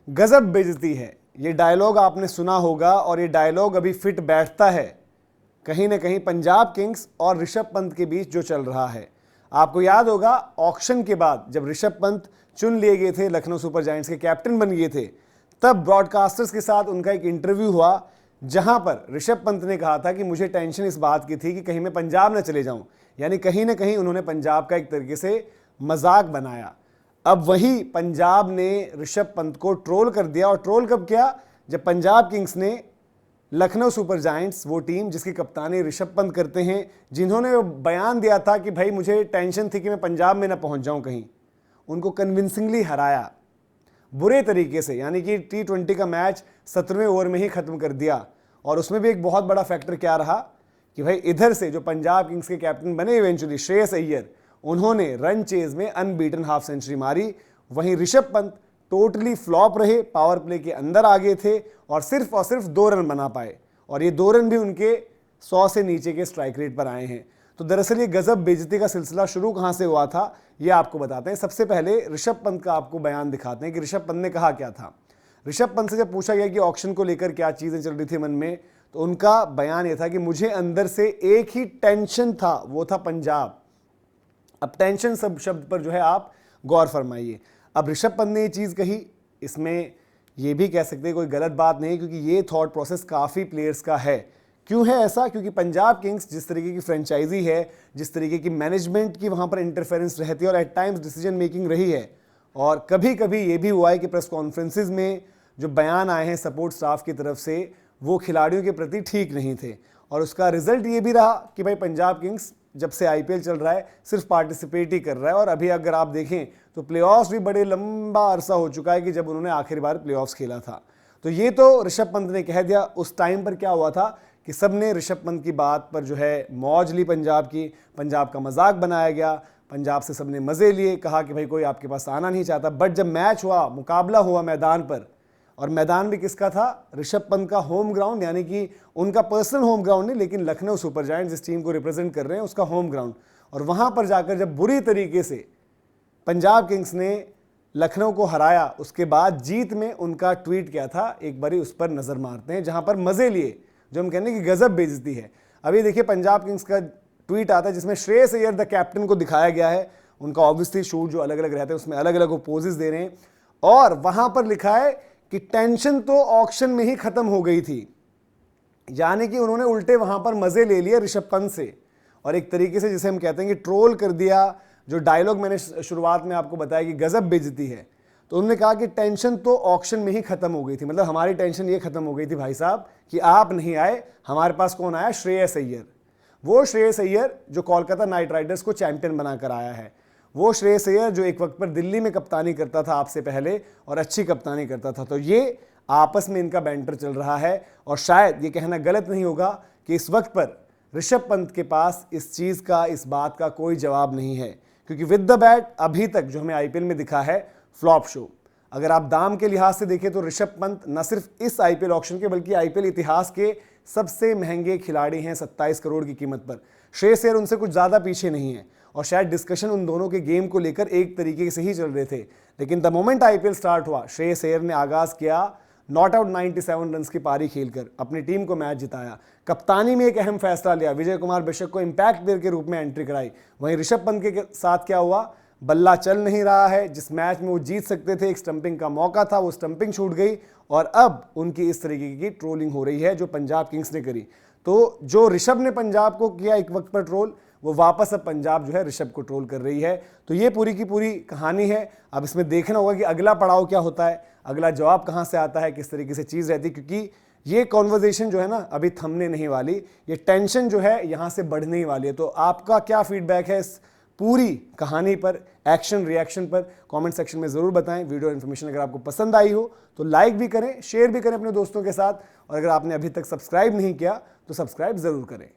गजब बेइज्जती है, ये डायलॉग आपने सुना होगा और ये डायलॉग अभी फिट बैठता है कहीं ना कहीं पंजाब किंग्स और ऋषभ पंत के बीच जो चल रहा है। आपको याद होगा ऑक्शन के बाद जब ऋषभ पंत चुन लिए गए थे, लखनऊ सुपर जायंट्स के कैप्टन बन गए थे, तब ब्रॉडकास्टर्स के साथ उनका एक इंटरव्यू हुआ जहां पर ऋषभ पंत ने कहा था कि मुझे टेंशन इस बात की थी कि कहीं मैं पंजाब न चले जाऊं, यानी कहीं ना कहीं उन्होंने पंजाब का एक तरीके से मजाक बनाया। अब वही पंजाब ने ऋषभ पंत को ट्रोल कर दिया, और ट्रोल कब किया? जब पंजाब किंग्स ने लखनऊ सुपर जायंट्स, वो टीम जिसकी कप्तानी ऋषभ पंत करते हैं, जिन्होंने बयान दिया था कि भाई मुझे टेंशन थी कि मैं पंजाब में ना पहुंच जाऊं कहीं, उनको कन्विंसिंगली हराया बुरे तरीके से, यानी कि T20 का मैच 17वें ओवर में ही खत्म कर दिया। और उसमें भी एक बहुत बड़ा फैक्टर क्या रहा कि भाई इधर से जो पंजाब किंग्स के कैप्टन बने इवेंचुअली, श्रेयस अय्यर, उन्होंने रन चेज में अनबीटन हाफ सेंचुरी मारी। वहीं ऋषभ पंत टोटली फ्लॉप रहे, पावर प्ले के अंदर आ गए थे और सिर्फ 2 रन बना पाए, और ये 2 रन भी उनके 100 से नीचे के स्ट्राइक रेट पर आए हैं। तो दरअसल ये गजब बेइज्जती का सिलसिला शुरू कहां से हुआ था, ये आपको बताते हैं। सबसे पहले ऋषभ पंत का आपको बयान दिखाते हैं कि ऋषभ पंत ने कहा क्या था। ऋषभ पंत से जब पूछा गया कि ऑक्शन को लेकर क्या चीजें चल रही थी मन में, तो उनका बयान यह था कि मुझे अंदर से एक ही टेंशन था, वो था पंजाब। अब टेंशन सब शब्द पर जो है आप गौर फरमाइए। अब ऋषभ पंत ने ये चीज कही, इसमें ये भी कह सकते हैं कोई गलत बात नहीं, क्योंकि ये थॉट प्रोसेस काफी प्लेयर्स का है। क्यों है ऐसा? क्योंकि पंजाब किंग्स जिस तरीके की फ्रेंचाइजी है, जिस तरीके की मैनेजमेंट की वहां पर इंटरफेरेंस रहती है और एट टाइम्स डिसीजन मेकिंग रही है, और कभी कभी ये भी हुआ है कि प्रेस कॉन्फ्रेंसिस में जो बयान आए हैं सपोर्ट स्टाफ की तरफ से, वो खिलाड़ियों के प्रति ठीक नहीं थे। और उसका रिजल्ट ये भी रहा कि भाई पंजाब किंग्स जब से IPL चल रहा है सिर्फ पार्टिसिपेट ही कर रहा है, और अभी अगर आप देखें तो प्लेऑफ्स भी बड़े लंबा अरसा हो चुका है कि जब उन्होंने आखिरी बार प्लेऑफ्स खेला था। तो ये तो ऋषभ पंत ने कह दिया। उस टाइम पर क्या हुआ था कि सबने ऋषभ पंत की बात पर जो है मौज ली, पंजाब का मजाक बनाया गया, पंजाब से सबने मजे लिए, कहा कि भाई कोई आपके पास आना नहीं चाहता। बट जब मैच हुआ, मुकाबला हुआ मैदान पर, और मैदान भी किसका था? ऋषभ पंत का होम ग्राउंड, यानी कि उनका पर्सनल होम ग्राउंड नहीं, लेकिन लखनऊ सुपर जायंट्स जिस टीम को रिप्रेजेंट कर रहे हैं उसका होम ग्राउंड। और वहां पर जाकर जब बुरी तरीके से पंजाब किंग्स ने लखनऊ को हराया, उसके बाद जीत में उनका ट्वीट क्या था, एक बारी उस पर नजर मारते हैं, जहां पर मजे लिए, जो हम कहने की गजब बेइज्जती है। अभी देखिए पंजाब किंग्स का ट्वीट आता है जिसमें श्रेयस अय्यर द कैप्टन को दिखाया गया है। उनका ऑब्वियसली शूट जो अलग अलग रहते हैं उसमें अलग अलग वो पोजेस दे रहे हैं, और वहां पर लिखा है कि टेंशन तो ऑक्शन में ही खत्म हो गई थी, यानी कि उन्होंने उल्टे वहां पर मजे ले लिए ऋषभ पंत से, और एक तरीके से जिसे हम कहते हैं कि ट्रोल कर दिया। जो डायलॉग मैंने शुरुआत में आपको बताया कि गजब बेइज्जती है, तो उन्होंने कहा कि टेंशन तो ऑक्शन में ही खत्म हो गई थी, मतलब हमारी टेंशन ये खत्म हो गई थी भाई साहब कि आप नहीं आए, हमारे पास कौन आया? श्रेयस अय्यर। वो श्रेयस अय्यर जो कोलकाता नाइट राइडर्स को चैंपियन बनाकर आया है, वो श्रेयस अय्यर जो एक वक्त पर दिल्ली में कप्तानी करता था आपसे पहले, और अच्छी कप्तानी करता था। तो ये आपस में इनका बैंटर चल रहा है, और शायद ये कहना गलत नहीं होगा कि इस वक्त पर ऋषभ पंत के पास इस चीज का, इस बात का कोई जवाब नहीं है, क्योंकि विद द बैट अभी तक जो हमें IPL में दिखा है फ्लॉप शो। अगर आप दाम के लिहाज से देखें तो ऋषभ पंत न सिर्फ इस IPL ऑक्शन के बल्कि IPL इतिहास के सबसे महंगे खिलाड़ी हैं 27 करोड़ की कीमत पर। श्रेयस अय्यर उनसे कुछ ज्यादा पीछे नहीं है, और शायद डिस्कशन उन दोनों के गेम को लेकर एक तरीके से ही चल रहे थे। लेकिन द मोमेंट IPL स्टार्ट हुआ, श्रेयस अय्यर ने आगाज किया नॉट आउट 97 रन की पारी खेलकर अपनी टीम को मैच जिताया। कप्तानी में एक अहम फैसला लिया, विजय कुमार बिशप को इंपैक्ट प्लेयर के रूप में एंट्री कराई। वहीं ऋषभ पंत के साथ क्या हुआ? बल्ला चल नहीं रहा है, जिस मैच में वो जीत सकते थे, एक स्टंपिंग का मौका था, वो स्टंपिंग छूट गई, और अब उनकी इस तरीके की ट्रोलिंग हो रही है जो पंजाब किंग्स ने करी। तो जो ऋषभ ने पंजाब को किया एक वक्त पर ट्रोल, वो वापस अब पंजाब जो है ऋषभ को ट्रोल कर रही है। तो ये पूरी की पूरी कहानी है। अब इसमें देखना होगा कि अगला पड़ाव क्या होता है, अगला जवाब कहां से आता है, किस तरीके से चीज रहती है, क्योंकि ये कॉन्वर्जेशन जो है ना अभी थमने नहीं वाली, ये टेंशन जो है यहां से बढ़ने ही वाली है। तो आपका क्या फीडबैक है इस पूरी कहानी पर, एक्शन रिएक्शन पर, कमेंट सेक्शन में जरूर बताएं। वीडियो इन्फॉर्मेशन अगर आपको पसंद आई हो तो लाइक भी करें, शेयर भी करें अपने दोस्तों के साथ, और अगर आपने अभी तक सब्सक्राइब नहीं किया तो सब्सक्राइब जरूर करें।